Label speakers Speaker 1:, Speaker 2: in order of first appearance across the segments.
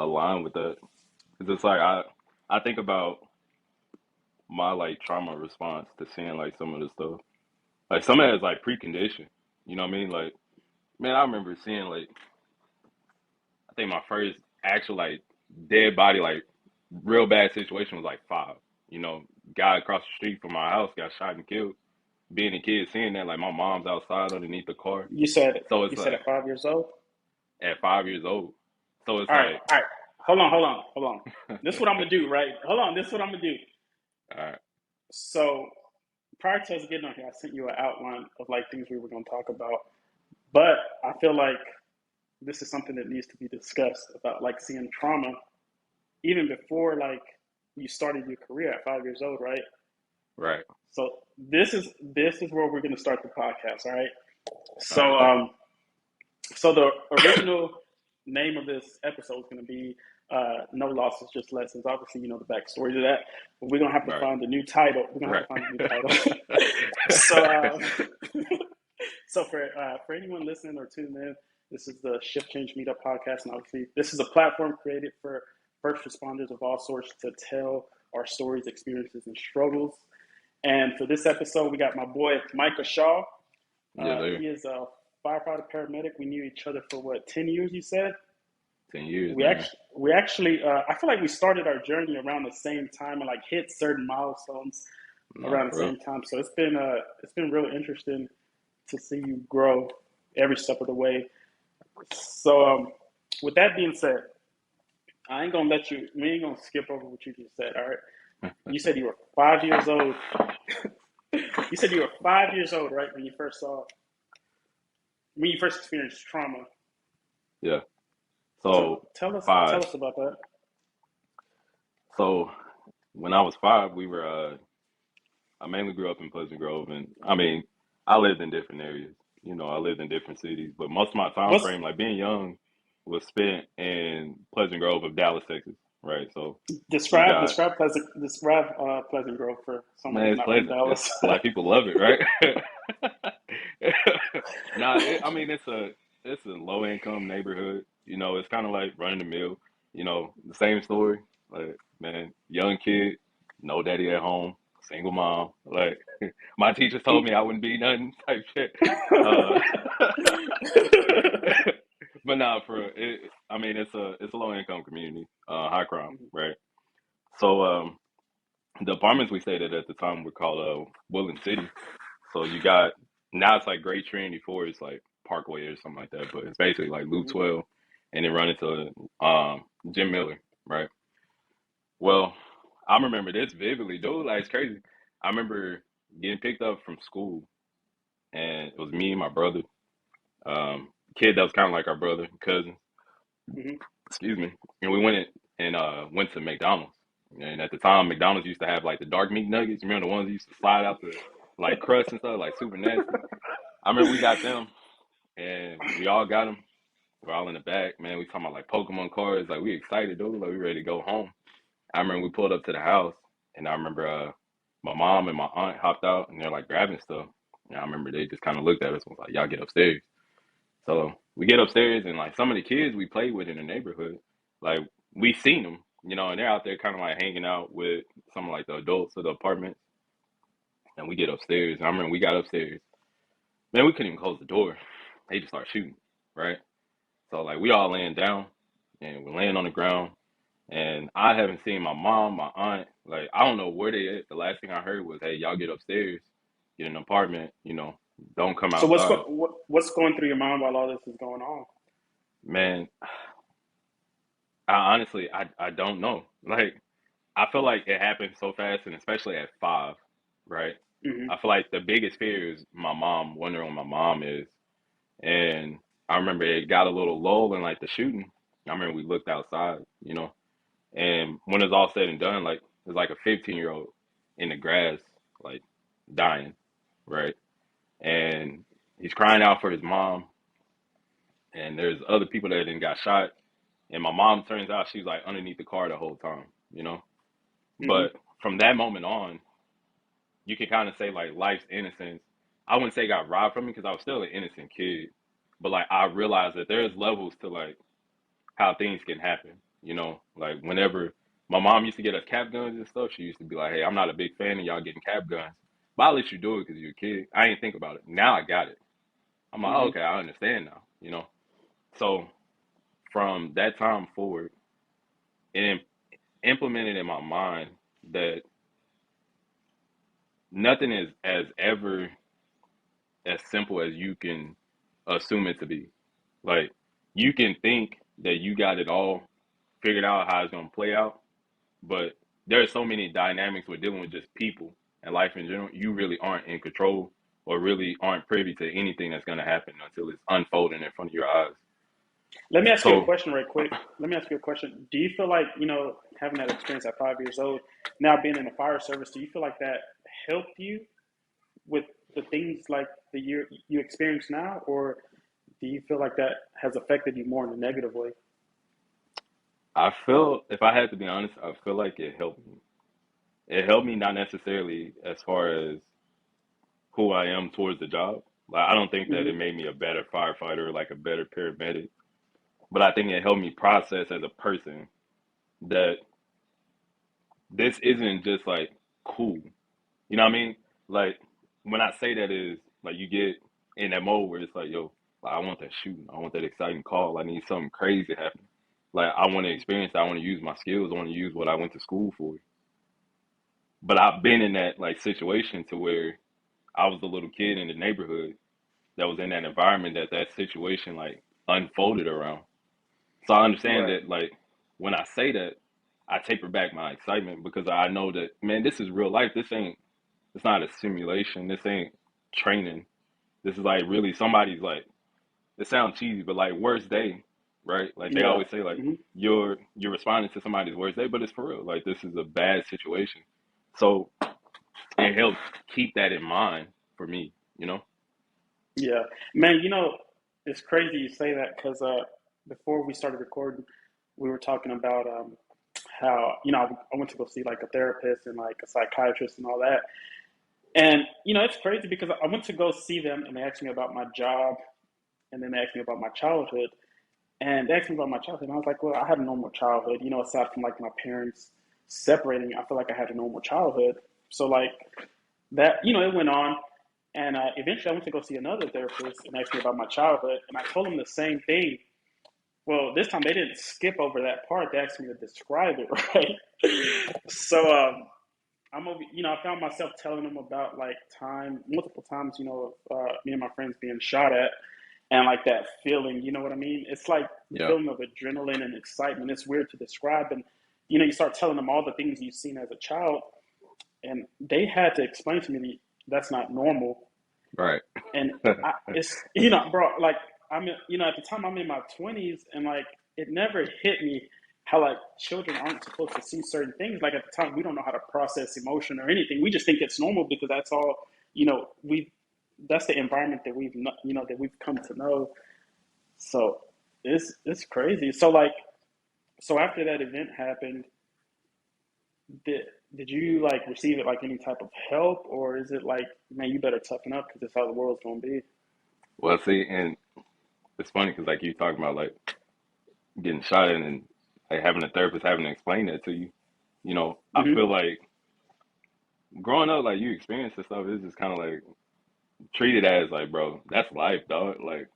Speaker 1: align with that. It's just like I think about my like trauma response to seeing like some of the stuff. Like some of it is like preconditioned. You know what I mean? Like man, I remember seeing like I think my first actual like dead body like real bad situation was like five. You know, guy across the street from my house got shot and killed. Being a kid, seeing that like my mom's outside underneath the car.
Speaker 2: You said
Speaker 1: So
Speaker 2: you
Speaker 1: it's
Speaker 2: said
Speaker 1: like
Speaker 2: at 5 years old.
Speaker 1: at 5 years old. So it's
Speaker 2: All right,
Speaker 1: like
Speaker 2: all right. Hold on. This is what I'm gonna do, right? Hold on. This is what I'm gonna do.
Speaker 1: all right,
Speaker 2: So prior to us getting on here, I sent you an outline of like things we were gonna talk about. But I feel like this is something that needs to be discussed about like seeing trauma even before like you started your career at 5 years old, right?
Speaker 1: right,
Speaker 2: So this is where we're gonna start the podcast, all right?
Speaker 1: all right,
Speaker 2: So
Speaker 1: bet.
Speaker 2: so the original name of this episode is going to be No Losses, Just Lessons. Obviously, you know the backstory to that, but we're going to have to
Speaker 1: Right,
Speaker 2: find a new title. We're going to have
Speaker 1: right.
Speaker 2: to find a new title. so, so for anyone listening or tuning in, this is the Shift Change Meetup podcast, and obviously, this is a platform created for first responders of all sorts to tell our stories, experiences, and struggles. And for this episode, we got my boy Micah Shaw.
Speaker 1: Yeah, there.
Speaker 2: He is a firefighter paramedic. We knew each other for what, 10 years? You said
Speaker 1: 10 years,
Speaker 2: we
Speaker 1: man.
Speaker 2: actually we actually. I feel like we started our journey around the same time and like hit certain milestones
Speaker 1: No,
Speaker 2: around the
Speaker 1: for real.
Speaker 2: same time. So it's been really interesting to see you grow every step of the way. So with that being said, I ain't gonna let you. We ain't gonna skip over what you just said. All right. You said you were 5 years old. You said you were 5 years old, right, when you first experienced trauma.
Speaker 1: Yeah.
Speaker 2: So
Speaker 1: So
Speaker 2: tell
Speaker 1: five.
Speaker 2: us about that.
Speaker 1: So when I was five, we were. I mainly grew up in Pleasant Grove, and I mean, I lived in different areas. You know, I lived in different cities, but most of my time
Speaker 2: What's
Speaker 1: frame, like being young, was spent in Pleasant Grove of Dallas, Texas. Right. So you
Speaker 2: describe
Speaker 1: got
Speaker 2: describe Pleasant Grove for someone
Speaker 1: man,
Speaker 2: who's
Speaker 1: it's
Speaker 2: not from
Speaker 1: pleasant. It's
Speaker 2: Dallas.
Speaker 1: black people love it, right? Nah, I mean it's a low income neighborhood. You know, it's kind of like running the mill. You know, the same story. Like man, young kid, no daddy at home, single mom. Like my teachers told me I wouldn't be nothing type shit. Uh, but nah, for it, I mean it's a low income community, high crime, right? So the apartments we stayed at the time were called Woodland City. So you got now it's like Great Trinity Forest, like Parkway or something like that, but it's basically like Loop 12, and then run into Jim Miller, right? Well, I remember this vividly, dude. Like it's crazy. I remember getting picked up from school, and it was me and my brother, kid that was kind of like our brother, cousin.
Speaker 2: Mhm.
Speaker 1: Excuse me. And we went to McDonald's. And at the time, McDonald's used to have like the dark meat nuggets. Remember the ones that used to slide out the like crust and stuff, like super nasty. I remember we got them, and we all got them. We're all in the back, man. We talking about like Pokemon cards, like we excited, dude. Like we ready to go home. I remember we pulled up to the house, and I remember my mom and my aunt hopped out, and they're like grabbing stuff. And I remember they just kind of looked at us and was like, "Y'all get upstairs." So we get upstairs, and like some of the kids we played with in the neighborhood, like we seen them, you know, and they're out there kind of like hanging out with some of like the adults of the apartment. And we get upstairs. And I remember we got upstairs, man, we couldn't even close the door. They just start shooting, right? So like we all laying down, and we're laying on the ground. And I haven't seen my mom, my aunt, like I don't know where they at. The last thing I heard was, "Hey, y'all get upstairs, get an apartment, you know, don't come
Speaker 2: So
Speaker 1: outside."
Speaker 2: what's going through your mind while all this is going on?
Speaker 1: Man, I honestly I don't know. Like I feel like it happened so fast, and especially at five, right?
Speaker 2: Hmm.
Speaker 1: I feel like the biggest fear is my mom, wondering where my mom is. And I remember it got a little lull in like the shooting. I remember we looked outside, you know, and when it's all said and done, like there's like a 15-year-old in the grass, like dying, right? And he's crying out for his mom, and there's other people that didn't got shot. And my mom turns out she's like underneath the car the whole time, you know.
Speaker 2: Hmm.
Speaker 1: But from that moment on, you can kind of say like life's innocence. I wouldn't say got robbed from me because I was still an innocent kid, but like I realized that there's levels to like how things can happen. Like whenever my mom used to get us cap guns and stuff, she used to be like, "Hey, I'm not a big fan of y'all getting cap guns, but I'll let you do it because you're a kid." I didn't think about it. Now I got it. I'm like, oh,
Speaker 2: Hmm.
Speaker 1: okay, I understand now. So from that time forward, it implemented in my mind that nothing is as ever as simple as you can assume it to be. Like you can think that you got it all figured out how it's gonna play out, but there are so many dynamics with dealing with just people and life in general. You really aren't in control or really aren't privy to anything that's gonna happen until it's unfolding in front of your eyes.
Speaker 2: Let me ask you a
Speaker 1: So
Speaker 2: question right quick. Let me ask you a question. Do you feel like, having that experience at 5 years old, now being in the fire service, do you feel like that helped you with the things like the year you experience now, or do you feel like that has affected you more in a negative way?
Speaker 1: I feel, if I had to be honest, I feel like it helped me. It helped me not necessarily as far as who I am towards the job. Like I don't think that it
Speaker 2: Hmm.
Speaker 1: made me a better firefighter, like a better paramedic, but I think it helped me process as a person that this isn't just like cool. You know what I mean? Like when I say that is like you get in that mode where it's like, yo, like, I want that shooting, I want that exciting call, I need something crazy to happen. Like I want to experience that, I want to use my skills, I want to use what I went to school for. But I've been in that like situation to where I was the little kid in the neighborhood that was in that environment that that situation like unfolded around. So I understand
Speaker 2: Right.
Speaker 1: that like when I say that, I taper back my excitement because I know that man, this is real life. This ain't it's not a simulation. This ain't training. This is like really somebody's like it sounds cheesy, but like worst day, right? Like they
Speaker 2: Yeah.
Speaker 1: always say like
Speaker 2: Hmm.
Speaker 1: you're responding to somebody's worst day, but it's for real. Like this is a bad situation. So it helps keep that in mind for me.
Speaker 2: Yeah. Man, it's crazy you say that because before we started recording, we were talking about how, I went to go see like a therapist and like a psychiatrist and all that. And, it's crazy because I went to go see them and they asked me about my job and then they asked me about my childhood. And they asked me about my childhood. And I was like, well, I had a normal childhood, aside from like my parents separating, I feel like I had a normal childhood. So, like, that, it went on. And eventually I went to go see another therapist and asked me about my childhood. And I told him the same thing. Well, this time they didn't skip over that part. They asked me to describe it, right? So, I found myself telling them about like multiple times, me and my friends being shot at, and like that feeling, you know what I mean? It's like the
Speaker 1: Yeah.
Speaker 2: feeling of adrenaline and excitement. It's weird to describe, and you start telling them all the things you've seen as a child, and they had to explain to me that's not normal.
Speaker 1: Right.
Speaker 2: And it's bro, like at the time I'm in my 20s, and like it never hit me how like children aren't supposed to see certain things. Like at the time, we don't know how to process emotion or anything. We just think it's normal because that's all we. That's the environment that that we've come to know. So it's crazy. So after that event happened, did did you like receive it like any type of help, or is it like, man, you better toughen up because that's how the world's gonna be?
Speaker 1: Well, see, and it's funny because like you talking about like getting shot at and like having a therapist having to explain that to you. I
Speaker 2: Hmm.
Speaker 1: feel like growing up, like you experience this stuff, it's just kind of like treated as like, bro, that's life, dog. Like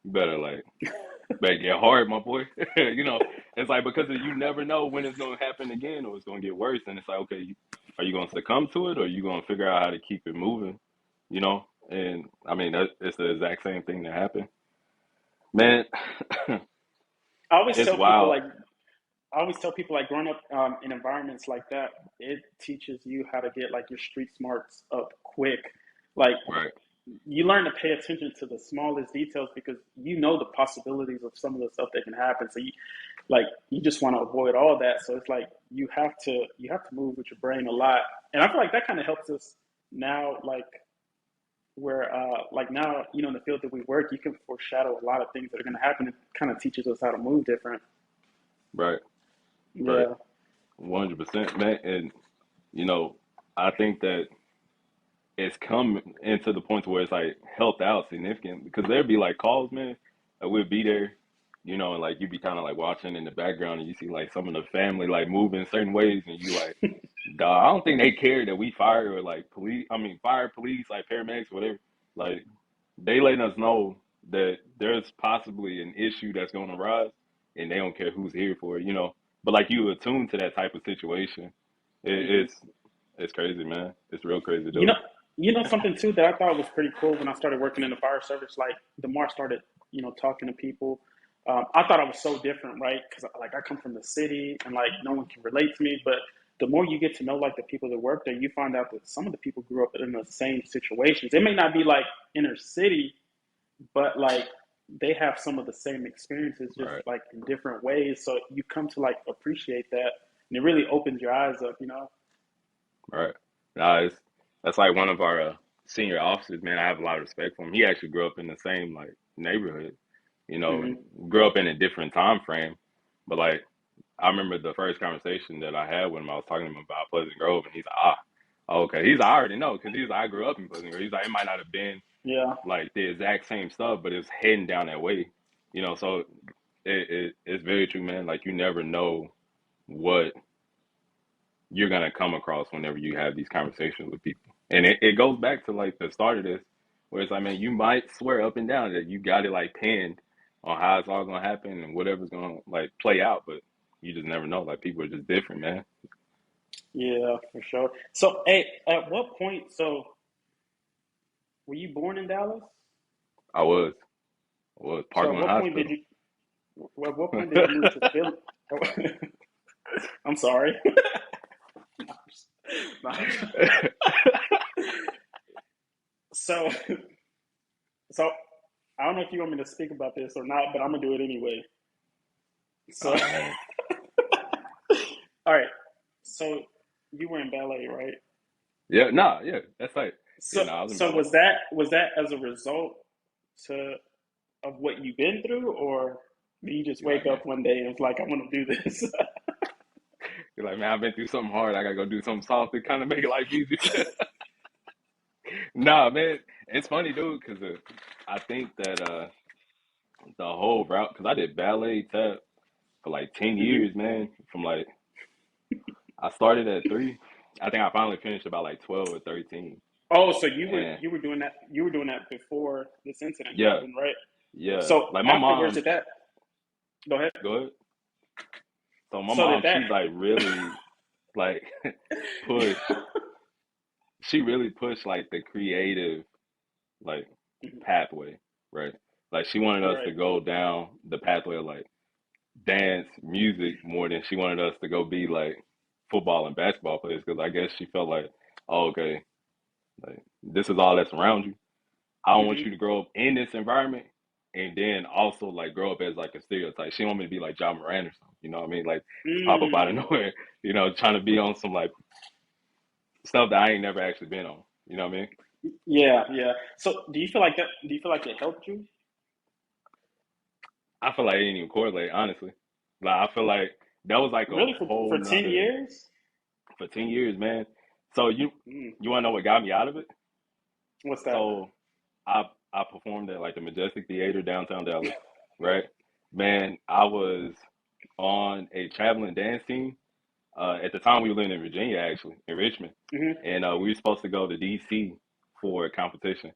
Speaker 1: you better get hard, my boy. It's like because you never know when it's gonna happen again or it's gonna get worse, and it's like, okay, are you gonna succumb to it or are you gonna figure out how to keep it moving? And I mean that it's the exact same thing that happened, man.
Speaker 2: I always
Speaker 1: It's
Speaker 2: tell people
Speaker 1: wild,
Speaker 2: like growing up in environments like that, it teaches you how to get like your street smarts up quick. Like
Speaker 1: right?
Speaker 2: you learn to pay attention to the smallest details because the possibilities of some of the stuff that can happen. So you just want to avoid all that. So it's like you have to move with your brain a lot, and I feel like that kind of helps us now. Like where like now in the field that we work, you can foreshadow a lot of things that are going to happen. It kind of teaches us how to move different.
Speaker 1: Right, right,
Speaker 2: Yeah.
Speaker 1: 100%, man. And you know, I think that it's come into the point where it's like helped out significant because there'd be like calls, man, that we'd be there. and like you be kind of like watching in the background and you see like some of the family like moving certain ways and you like, dawg, I don't think they care that we fire or like police. I mean, fire, police, like paramedics, whatever. Like they letting us know that there's possibly an issue that's going to rise, and they don't care who's here for it. But like you attune to that type of situation,
Speaker 2: Hmm.
Speaker 1: it's crazy, man. It's real crazy,
Speaker 2: You know,
Speaker 1: dude.
Speaker 2: something too that I thought was pretty cool when I started working in the fire service. Like the more I started, talking to people, I thought I was so different, right? Because like I come from the city and like no one can relate to me. But the more you get to know like the people that work there, you find out that some of the people grew up in the same situations. It may not be like inner city, but like they have some of the same experiences, just
Speaker 1: Right,
Speaker 2: like in different ways. So you come to like appreciate that, and it really opens your eyes up.
Speaker 1: right. Nah, that's like one of our senior officers, man. I have a lot of respect for him. He actually grew up in the same like neighborhood, and
Speaker 2: Hmm.
Speaker 1: grew up in a different time frame. But like I remember the first conversation that I had with him. I was talking to him about Pleasant Grove, and he's like, okay. He's like, I already know because I grew up in Pleasant Grove. He's like, it might not have been
Speaker 2: Yeah.
Speaker 1: like the exact same stuff, but it's heading down that way. So it's very true, man. Like you never know what you're gonna come across whenever you have these conversations with people. And it goes back to like the start of this, where it's like, man, you might swear up and down that you got it like pinned on how it's all gonna happen and whatever's gonna like play out, but you just never know. Like people are just different, man.
Speaker 2: Yeah, for sure. So, hey, at what point? So, were you born in Dallas?
Speaker 1: I was
Speaker 2: So, at
Speaker 1: Parkland
Speaker 2: what point did
Speaker 1: Hospital.
Speaker 2: you? At what point did you move to Philly? I'm sorry. So, so I don't know if you want me to speak about this or not, but I'm gonna do it anyway. So,
Speaker 1: Oh man.
Speaker 2: all right. So, you were in ballet, right?
Speaker 1: Yeah, nah, yeah, that's right. Yeah,
Speaker 2: So,
Speaker 1: nah, I was in
Speaker 2: so
Speaker 1: ballet.
Speaker 2: was that as a result to of what you've been through, or did you just
Speaker 1: You're like,
Speaker 2: wake
Speaker 1: man,
Speaker 2: up one day and was like, I want to do this?
Speaker 1: you're like, man, I've been through something hard. I gotta go do something soft to kind of make life easier. Nah, man, it's funny, dude, because I think that the whole route, because I did ballet tap for like 10
Speaker 2: Hmm.
Speaker 1: years, man. From like, I started at 3. I think I finally finished about like 12 or 13.
Speaker 2: Oh, so you were
Speaker 1: And
Speaker 2: you were doing that you were doing that before this incident
Speaker 1: yeah,
Speaker 2: happened, right?
Speaker 1: yeah.
Speaker 2: So
Speaker 1: Like my
Speaker 2: afterwards,
Speaker 1: mom,
Speaker 2: did that go ahead?
Speaker 1: go ahead. So my
Speaker 2: So did
Speaker 1: mom,
Speaker 2: that?
Speaker 1: she's like really like push. She really pushed like the creative like
Speaker 2: Mhm.
Speaker 1: pathway, right? Like she wanted us to
Speaker 2: Right.
Speaker 1: go down the pathway of like dance, music more than she wanted us to go be like football and basketball players because I guess she felt like, oh, okay, like this is all that's around you. I don't want
Speaker 2: Hmm.
Speaker 1: you to grow up in this environment and then also like grow up as like a stereotype. She don't want me to be like John Moran or something, you know what I mean? Like pop up out of
Speaker 2: Mm.
Speaker 1: nowhere, trying to be on some like stuff that I ain't never actually been on. You know what I mean?
Speaker 2: Yeah, yeah. So do you feel like that? Do you feel like it helped you?
Speaker 1: I feel like it didn't even correlate, honestly. Like I feel like that was like a
Speaker 2: Really,
Speaker 1: whole
Speaker 2: for 10
Speaker 1: nother
Speaker 2: years?
Speaker 1: for 10 years, man. So
Speaker 2: Mm.
Speaker 1: you wanna know what got me out of it?
Speaker 2: What's that?
Speaker 1: So I I performed at like the Majestic Theater downtown Dallas, right? Man, I was on a traveling dance team. At the time, we were living in Virginia, actually, in Richmond,
Speaker 2: Hmm.
Speaker 1: and we were supposed to go to DC for a competition.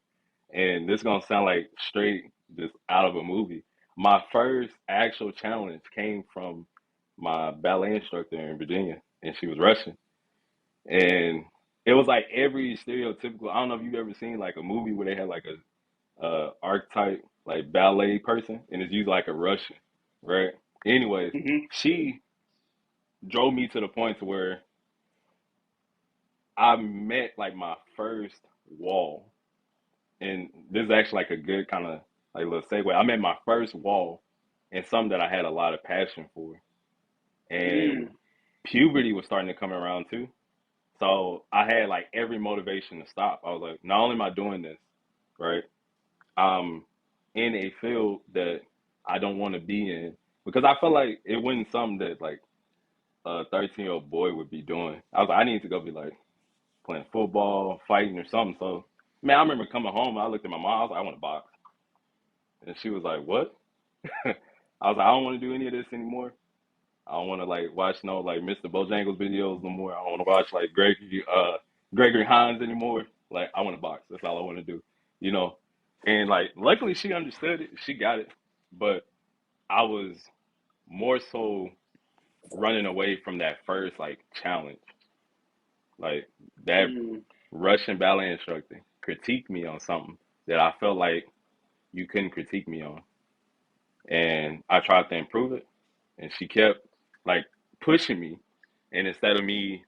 Speaker 1: And this is gonna sound like straight just out of a movie. My first actual challenge came from my ballet instructor in Virginia, and she was Russian. And it was like every stereotypical. I don't know if you've ever seen like a movie where they had like a archetype like ballet person, and it's usually like a Russian, right? Anyways,
Speaker 2: Hmm.
Speaker 1: she drove me to the point to where I met like my first wall, and this is actually like a good kind of like little segue. I met my first wall, and something that I had a lot of passion for, and
Speaker 2: Mm.
Speaker 1: puberty was starting to come around too. So I had like every motivation to stop. I was like, not only am I doing this, right? I'm in a field that I don't want to be in because I felt like it wasn't something that like a 13-year-old boy would be doing. I was like, I need to go be like playing football, fighting or something. So, man, I remember coming home. I looked at my mom. I was like, I want to box, and she was like, "What?" I I was like, I don't want to do any of this anymore. I don't want to like watch no like Mr. Bojangles videos no more. I don't want to watch like Gregory Hines anymore. Like I want to box. That's all I want to do. You know. And like luckily she understood it. She got it. But I was more so running away from that first like challenge. Like that
Speaker 2: Mm,
Speaker 1: Russian ballet instructor critiqued me on something that I felt like you couldn't critique me on. And I tried to improve it and she kept like pushing me. And instead of me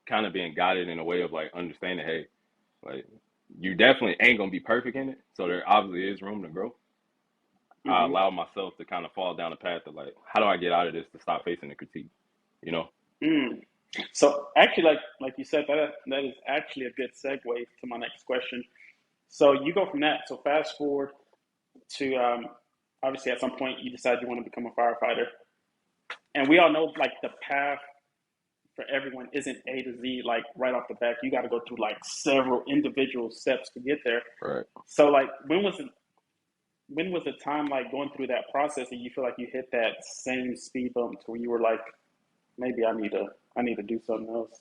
Speaker 1: kind of being guided in a way of like understanding, hey, like you definitely ain't gonna be perfect in it, so there obviously is room to grow. I
Speaker 2: mm-hmm,
Speaker 1: allow myself to kind of fall down the path of like, how do I get out of this to stop facing the critique? You know?
Speaker 2: mm. So actually, like you said, that is actually a good segue to my next question. So you go from that. So fast forward to obviously at some point you decide you want to become a firefighter, and we all know like the path for everyone isn't A to Z like right off the bat. You got to go through like several individual steps to get there.
Speaker 1: Right.
Speaker 2: So like when was the time like going through that process and you feel like you hit that same speed bump to where you were like, maybe I need to do something else.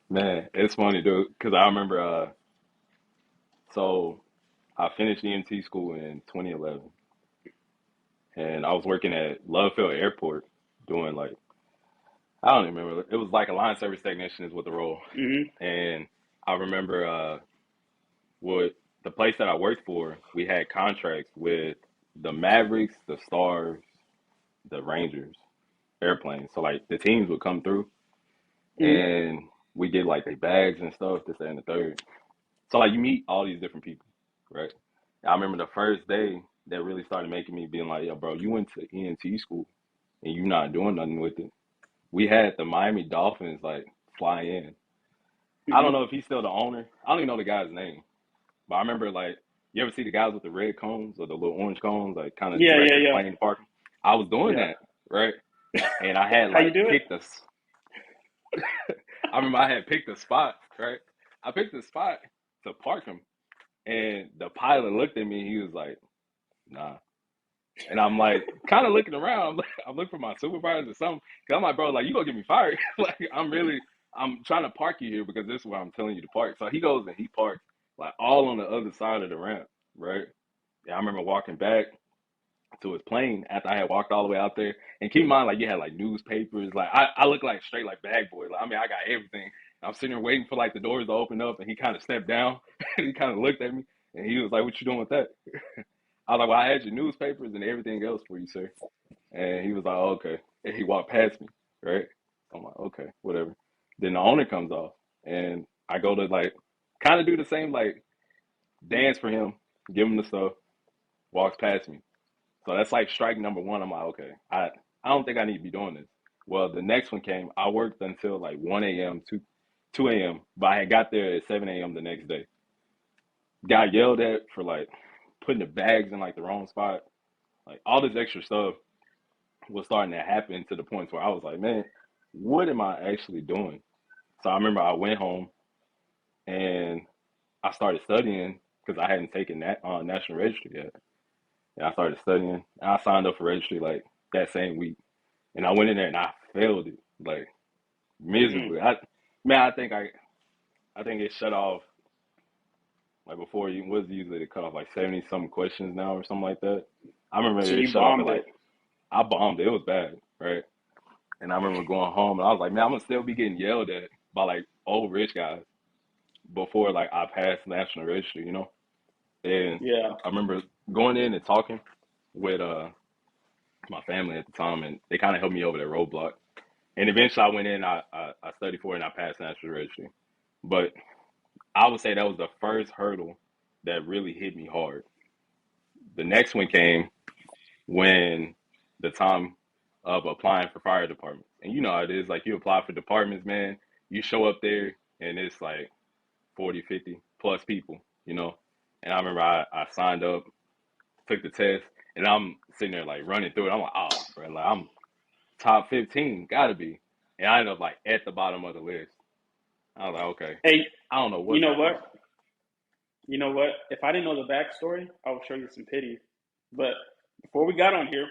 Speaker 1: Man, it's funny, dude, because I remember, so I finished EMT school in 2011, and I was working at Love Field Airport doing like, I don't even remember, it was like a line service technician is what the role.
Speaker 2: Mm-hmm.
Speaker 1: And I remember, what the place that I worked for, we had contracts with the Mavericks, the Stars, the Rangers airplanes. So like the teams would come through
Speaker 2: Mm-hmm.
Speaker 1: and we get like their bags and stuff, this, that, and the third. So like you meet all these different people, right? I remember the first day that really started making me being like, yo, bro, you went to ENT school and you not doing nothing with it. We had the Miami Dolphins like fly in. I don't
Speaker 2: Mm-hmm.
Speaker 1: know if he's still the owner. I don't even know the guy's name. But I remember like you ever see the guys with the red cones or the little orange cones, like kind of
Speaker 2: Yeah,
Speaker 1: direct
Speaker 2: yeah,
Speaker 1: the
Speaker 2: yeah,
Speaker 1: plane to parking. I was doing
Speaker 2: yeah.
Speaker 1: that, right? And I had
Speaker 2: How you
Speaker 1: like
Speaker 2: do it?
Speaker 1: picked a I remember I had picked a spot, right? I picked a spot to park him, and the pilot looked at me. He was like, "Nah," and I'm like, kind of looking around. I'm looking for my supervisor or something. Cause I'm like, bro, like you gonna get me fired? Like I'm trying to park you here because this is where I'm telling you to park. So he goes and he parks like all on the other side of the ramp, right? Yeah, I remember walking back to his plane after I had walked all the way out there. And keep in mind, like you had like newspapers, like I look like straight like bag boy. Like, I mean, I got everything. I'm sitting there waiting for like the doors to open up, and he kind of stepped down and he kind of looked at me, and he was like, "What you doing with that?" I was like, "Well, I had your newspapers and everything else for you, sir." And he was like, oh, "Okay." And he walked past me, right? I'm like, "Okay, whatever." Then the owner comes off, and I go to like kind of do the same like dance for him, give him the stuff, walks past me. So that's like strike number one. I'm like, okay, I don't think I need to be doing this. Well, the next one came. I worked until like 1 a.m. to 2 a.m. But I had got there at 7 a.m. the next day. Got yelled at for like putting the bags in like the wrong spot. Like all this extra stuff was starting to happen to the point where I was like, man, what am I actually doing? So I remember I went home and I started studying because I hadn't taken that national registry yet. And I started studying. And I signed up for registry like that same week. And I went in there and I failed it like
Speaker 2: Mm-hmm.
Speaker 1: miserably. Man, I think it shut off like before you was usually it cut off like 70 some questions now or something like that. I remember
Speaker 2: So
Speaker 1: it
Speaker 2: you
Speaker 1: shut off at
Speaker 2: bombed
Speaker 1: like
Speaker 2: it.
Speaker 1: I bombed it. It was bad, right? And I remember going home and I was like, man, I'm gonna still be getting yelled at by like old rich guys before like I passed national registry, you know? And
Speaker 2: Yeah.
Speaker 1: I remember going in and talking with my family at the time and they kind of helped me over that roadblock. And eventually I went in, I studied for it and I passed national registry. But I would say that was the first hurdle that really hit me hard. The next one came when the time of applying for fire departments. And you know how it is, like you apply for departments, man, you show up there and it's like 40, 50 plus people, you know. And I remember I signed up, took the test, and I'm sitting there like running through it. I'm like, oh, bro, like I'm top 15, gotta be. And I ended up like at the bottom of the list. I was like, okay,
Speaker 2: Hey,
Speaker 1: I don't know
Speaker 2: you
Speaker 1: what's
Speaker 2: know
Speaker 1: happening.
Speaker 2: what? You know what? If I didn't know the backstory, I would show you some pity. But before we got on here,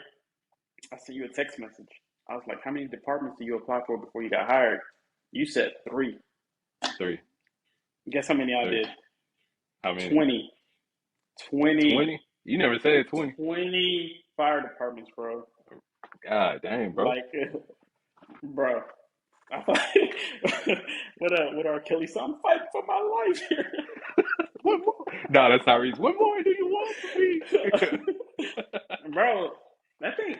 Speaker 2: I sent you a text message. I was like, how many departments did you apply for before you got hired? You said 3.
Speaker 1: Three.
Speaker 2: Guess how many I
Speaker 1: Three.
Speaker 2: did?
Speaker 1: How many?
Speaker 2: 20. 20.
Speaker 1: 20? You never said 20.
Speaker 2: 20 fire departments, bro.
Speaker 1: God dang, bro.
Speaker 2: Like, bro. I what R. Kelly song? I'm fighting for my life here.
Speaker 1: What more? No, that's not reason. What more do you want from me?
Speaker 2: Bro, that thing,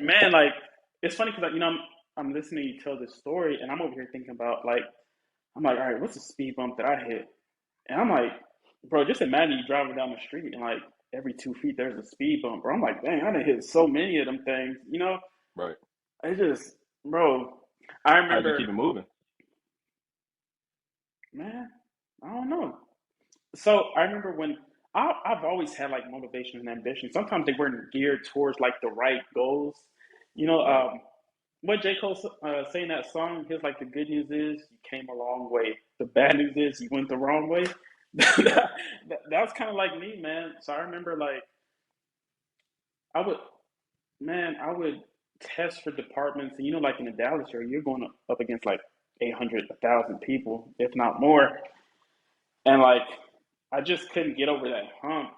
Speaker 2: man, like, it's funny because, I'm listening to you tell this story, and I'm over here thinking about, like, I'm like, all right, what's the speed bump that I hit? And I'm like, bro, just imagine you driving down the street and, like, every 2 feet there's a speed bump, bro. I'm like, dang, I done hit so many of them things,
Speaker 1: Right.
Speaker 2: I just, bro, I
Speaker 1: How'd you keep
Speaker 2: remember,
Speaker 1: it moving?
Speaker 2: man, I don't know. So I remember when I've always had like motivation and ambition. Sometimes they weren't geared towards like the right goals. You know,
Speaker 1: Right.
Speaker 2: what J. Cole saying that song, he's like, the good news is you came a long way. The bad news is you went the wrong way. That was kind of like me, man. So I remember like I would, man, I would test for departments, and like in the Dallas area, you're going up against like 800, 1,000 people, if not more, and like I just couldn't get over that hump.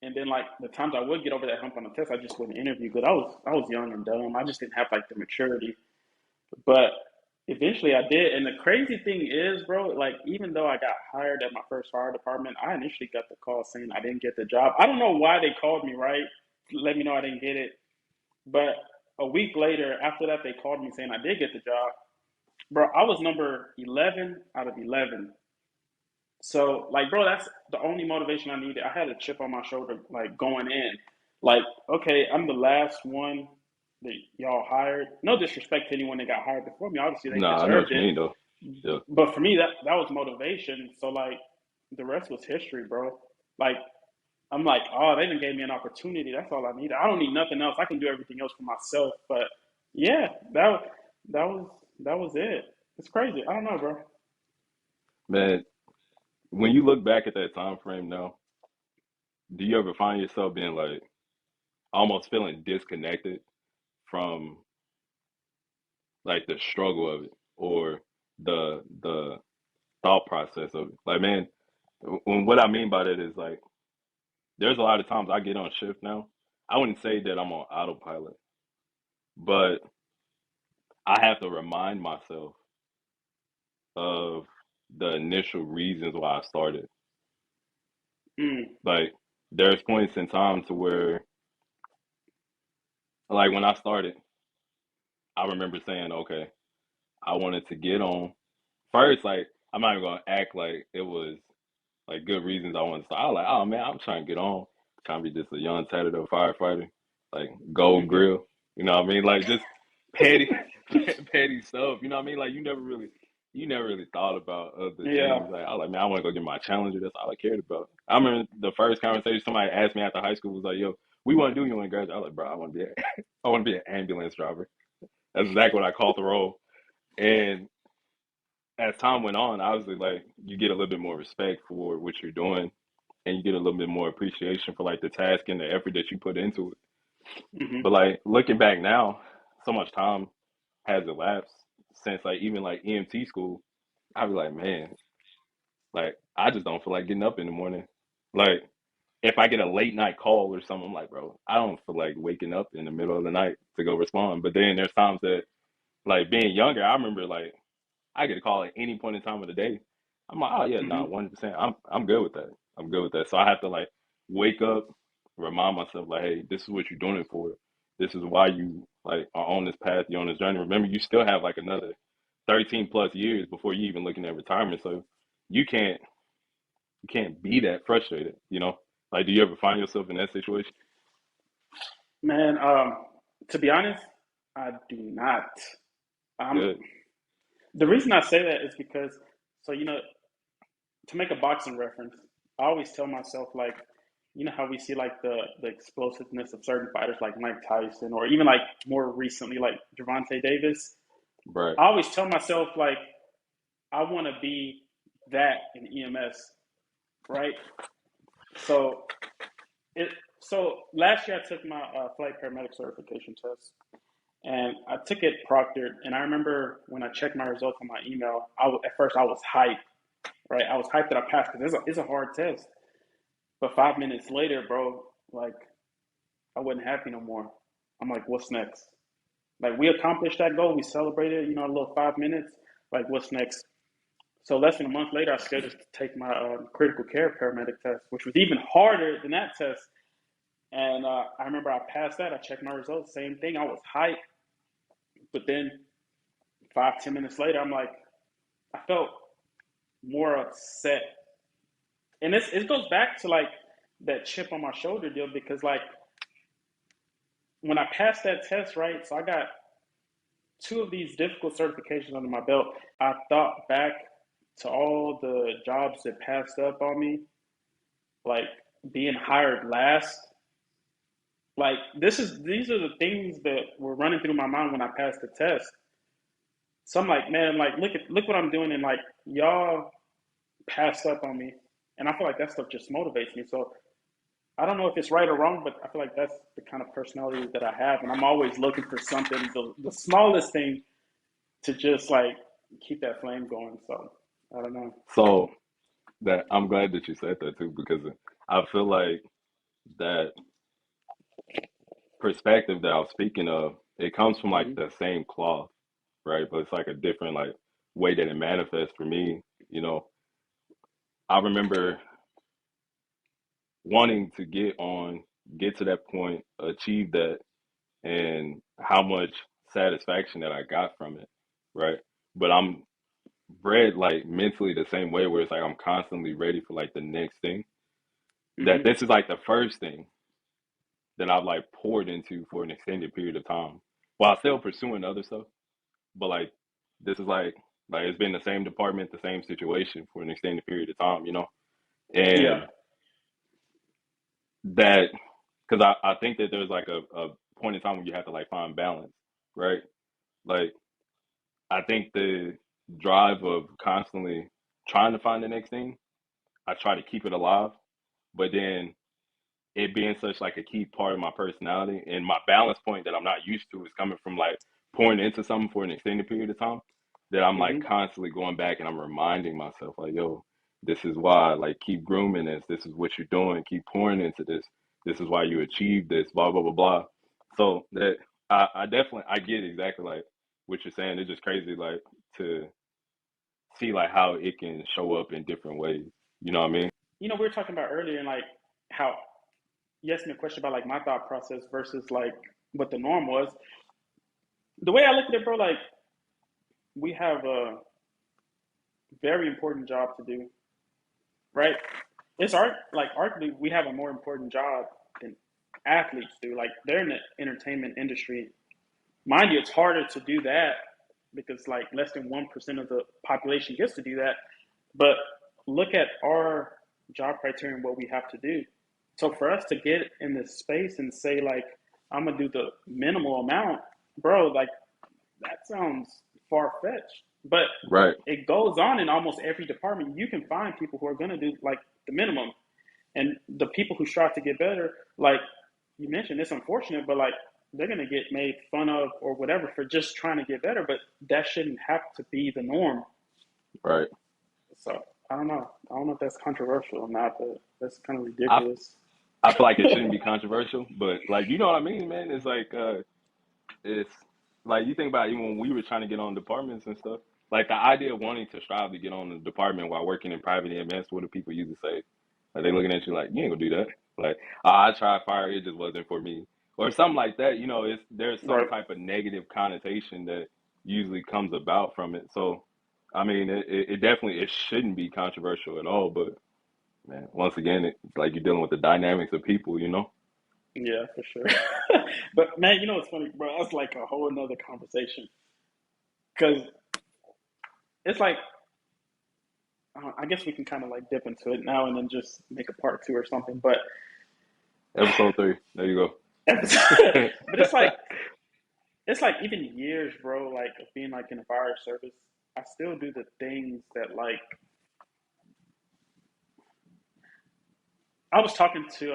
Speaker 2: And then like the times I would get over that hump on the test, I just wouldn't interview because I was young and dumb. I just didn't have like the maturity. But eventually I did. And the crazy thing is, bro, like even though I got hired at my first fire department, I initially got the call saying I didn't get the job. I don't know why they called me, right? Let me know I didn't get it. But a week later, after that, they called me saying I did get the job. Bro, I was number 11 out of 11. So, like, bro, that's the only motivation I needed. I had a chip on my shoulder, like, going in. Like, okay, I'm the last one that y'all hired. No disrespect to anyone that got hired before me. Obviously, they
Speaker 1: Nah, I know what
Speaker 2: deserved
Speaker 1: you
Speaker 2: it.
Speaker 1: mean though. Yeah.
Speaker 2: But for me, that was motivation. So, like, the rest was history, bro. Like, I'm like, oh, they didn't gave me an opportunity. That's all I need. I don't need nothing else. I can do everything else for myself. But yeah, that was that was it. It's crazy. I don't know, bro.
Speaker 1: Man, when you look back at that time frame now, do you ever find yourself being like almost feeling disconnected from like the struggle of it or the thought process of it? Like, man, what I mean by that is like there's a lot of times I get on shift now. I wouldn't say that I'm on autopilot, but I have to remind myself of the initial reasons why I started.
Speaker 2: Mm,
Speaker 1: Like, there's points in time to where, like, when I started, I remember saying, okay, I wanted to get on. First, like, I'm not even gonna act like it was like good reasons I wanted to start. I was like, oh man, I'm trying to get on, trying to be just a young tatted up firefighter, like gold
Speaker 2: hmm
Speaker 1: grill. You know what I mean? Like just petty, petty stuff. You know what I mean? Like you never really thought about other
Speaker 2: Yeah.
Speaker 1: things. Like I was like, man, I want to go get my challenger. That's all I cared about. I remember the first conversation somebody asked me after high school was like, yo, we want to do you want to graduate? I was like, bro, I want to be, I want to be an ambulance driver. That's exactly what I called the role. And as time went on, obviously, like you get a little bit more respect for what you're doing, and you get a little bit more appreciation for like the task and the effort that you put into it. But
Speaker 2: hmm
Speaker 1: like looking back now, so much time has elapsed since like even like EMT school. I was like, man, like I just don't feel like getting up in the morning. Like if I get a late night call or something, I'm like, bro, I don't feel like waking up in the middle of the night to go respond. But then there's times that like being younger, I remember like I get a call at any point in time of the day. I'm like, oh yeah, nah,
Speaker 2: hmm
Speaker 1: 100%. I'm good with that. I'm good with that. So I have to like wake up, remind myself like, hey, this is what you're doing it for. This is why you like are on this path, you're on this journey. Remember, you still have like another 13 plus years before you even looking at retirement. So you can't be that frustrated, you know? Like, do you ever find yourself in that situation?
Speaker 2: Man, to be honest, I do not. Um,
Speaker 1: Good.
Speaker 2: the reason I say that is because, so to make a boxing reference, I always tell myself like, how we see like the explosiveness of certain fighters like Mike Tyson, or even like more recently like Gervonta Davis.
Speaker 1: Right.
Speaker 2: I always tell myself like I want to be that in EMS, right? So it So last year I took my flight paramedic certification test, and I took it proctored. And I remember when I checked my results on my email, at first I was hyped, right? I was hyped that I passed because it's a hard test. But 5 minutes later, bro, like I wasn't happy no more. I'm like, what's next? Like we accomplished that goal, we celebrated, a little 5 minutes. Like what's next? So less than a month later, I scheduled to take my critical care paramedic test, which was even harder than that test. And I remember I passed that. I checked my results, same thing. I was hyped, but then 5, 10 minutes later, I'm like, I felt more upset, and it goes back to like that chip on my shoulder deal because like when I passed that test, right? So I got two of these difficult certifications under my belt. I thought back to all the jobs that passed up on me, like being hired last. Like these are the things that were running through my mind when I passed the test. So I'm like, man, like look what I'm doing, and like y'all passed up on me, and I feel like that stuff just motivates me. So I don't know if it's right or wrong, but I feel like that's the kind of personality that I have, and I'm always looking for something, the smallest thing, to just like keep that flame going. So I don't know.
Speaker 1: So that I'm glad that you said that too, because I feel like that perspective that I was speaking of, it comes from like
Speaker 2: Hmm.
Speaker 1: the same cloth, right? But it's like a different like way that it manifests for me. You know, I remember wanting to get to that point, achieve that, and how much satisfaction that I got from it, right? But I'm bred like mentally the same way where it's like I'm constantly ready for like the next thing. That
Speaker 2: Hmm.
Speaker 1: this is like the first thing that I've like poured into for an extended period of time while still pursuing other stuff. But like this is like it's been the same department, the same situation for an extended period of time,
Speaker 2: Yeah.
Speaker 1: and that because I think that there's like a point in time when you have to like find balance, right? Like I think the drive of constantly trying to find the next thing, I try to keep it alive, but then it being such like a key part of my personality and my balance point that I'm not used to is coming from like pouring into something for an extended period of time that I'm like
Speaker 2: Hmm.
Speaker 1: constantly going back and I'm reminding myself like, yo, this is why, like keep grooming this. This is what you're doing. Keep pouring into this. This is why you achieved this, blah, blah, blah, blah. So that I definitely I get exactly like what you're saying. It's just crazy like to see like how it can show up in different ways. You know what I mean?
Speaker 2: We were talking about earlier, and like how you asked me a question about like my thought process versus like what the norm was. The way I look at it, bro, like we have a very important job to do, right? It's art like arguably we have a more important job than athletes do. Like they're in the entertainment industry. Mind you, it's harder to do that because like less than 1% of the population gets to do that. But look at our job criteria and what we have to do. So for us to get in this space and say like I'm gonna do the minimal amount, bro, like that sounds far fetched. But
Speaker 1: Right,
Speaker 2: it goes on in almost every department. You can find people who are gonna do like the minimum. And the people who strive to get better, like you mentioned, it's unfortunate, but like they're gonna get made fun of or whatever for just trying to get better. But that shouldn't have to be the norm.
Speaker 1: right.
Speaker 2: So I don't know. I don't know if that's controversial or not, but that's kind of
Speaker 1: I
Speaker 2: ridiculous.
Speaker 1: I feel like it shouldn't be controversial, but like you know what I mean, man. It's like you think about even when we were trying to get on departments and stuff. Like the idea of wanting to strive to get on the department while working in private EMS, what do people usually say? Like they looking at you like you ain't gonna do that. Like I tried fire, it just wasn't for me, or something like that. It's there's some
Speaker 2: Right.
Speaker 1: type of negative connotation that usually comes about from it. So I mean, it definitely it shouldn't be controversial at all, but man, once again, it's like you're dealing with the dynamics of people.
Speaker 2: Yeah, for sure. But man, what's funny, bro? That's like a whole another conversation because it's like I guess we can kind of like dip into it now and then just make a part two or something. But
Speaker 1: Episode 3, there you
Speaker 2: but
Speaker 1: go.
Speaker 2: it's like even years, bro, like of being like in the fire service, I still do the things that like I was talking to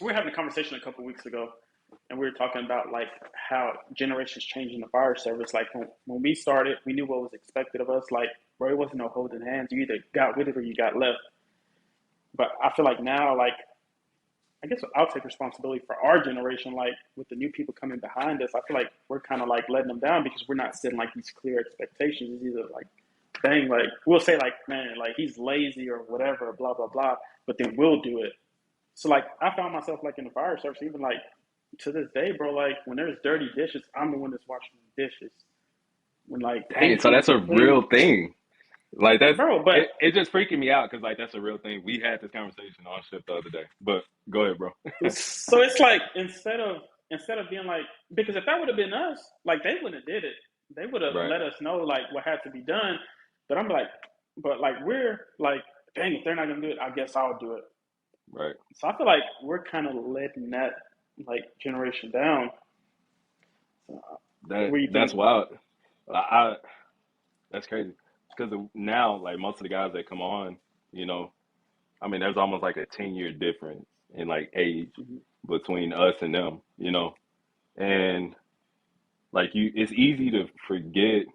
Speaker 2: we were having a conversation a couple weeks ago, and we were talking about like how generations change in the fire service. Like when we started, we knew what was expected of us. Like, bro, it wasn't no holding hands. You either got with it or you got left. But I feel like now, like, I guess I'll take responsibility for our generation. Like with the new people coming behind us, I feel like we're kind of like letting them down because we're not setting like these clear expectations. It's either like, dang, like we'll say like, man, like he's lazy or whatever, blah blah blah. But then we'll do it. So like I found myself like in the fire service, even like to this day, bro. Like when there's dirty dishes, I'm the one that's washing the dishes. When like
Speaker 1: Dang,
Speaker 2: things
Speaker 1: so
Speaker 2: need to
Speaker 1: that's
Speaker 2: be
Speaker 1: a real
Speaker 2: clean,
Speaker 1: thing. Like that's
Speaker 2: bro. But
Speaker 1: it just freaking me out because like that's a real thing. We had this conversation on shift the other day. But go ahead, bro.
Speaker 2: so it's like instead of being like, because if that would have been us, like they wouldn't have did it. They would have
Speaker 1: Right,
Speaker 2: let us know like what had to be done. But I'm like, but like we're like, dang, if they're not gonna do it, I guess I'll do it.
Speaker 1: right.
Speaker 2: So I feel like we're kind of letting that like generation down. So, what do you
Speaker 1: That's
Speaker 2: think?
Speaker 1: wild. I that's crazy because now like most of the guys that come on, you know, I mean, there's almost like a 10-year difference in like age
Speaker 2: Mhm.
Speaker 1: between us and them, you know, and like it's easy to forget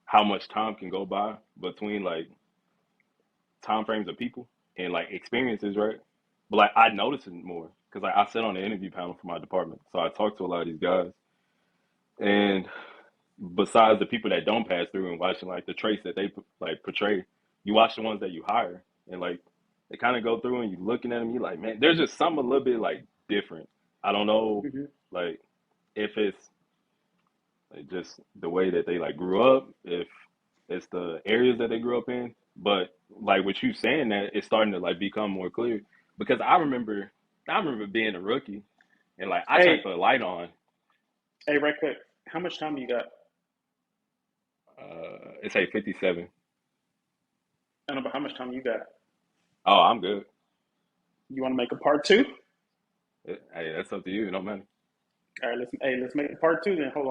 Speaker 1: how much time can go by between like time frames of people and like experiences, right? But like I notice it more because like I sit on the interview panel for my department, so I talk to a lot of these guys, and besides the people that don't pass through and watching like the traits that they like portray, you watch the ones that you hire, and like they kind of go through and you looking at them, you like, man, there's just something a little bit like different. I don't know,
Speaker 2: Mhm.
Speaker 1: like if it's like just the way that they like grew up, if it's the areas that they grew up in. But like with you saying that, it's starting to like become more clear because I remember being a rookie and like I turned
Speaker 2: Hey,
Speaker 1: the light on.
Speaker 2: hey, right quick. How much time you got?
Speaker 1: It's like 57.
Speaker 2: I don't know, but how much time you got?
Speaker 1: Oh, I'm good.
Speaker 2: You want to make a part two?
Speaker 1: Hey, that's up to you. It don't matter.
Speaker 2: All right, let's make a part two then. Hold on.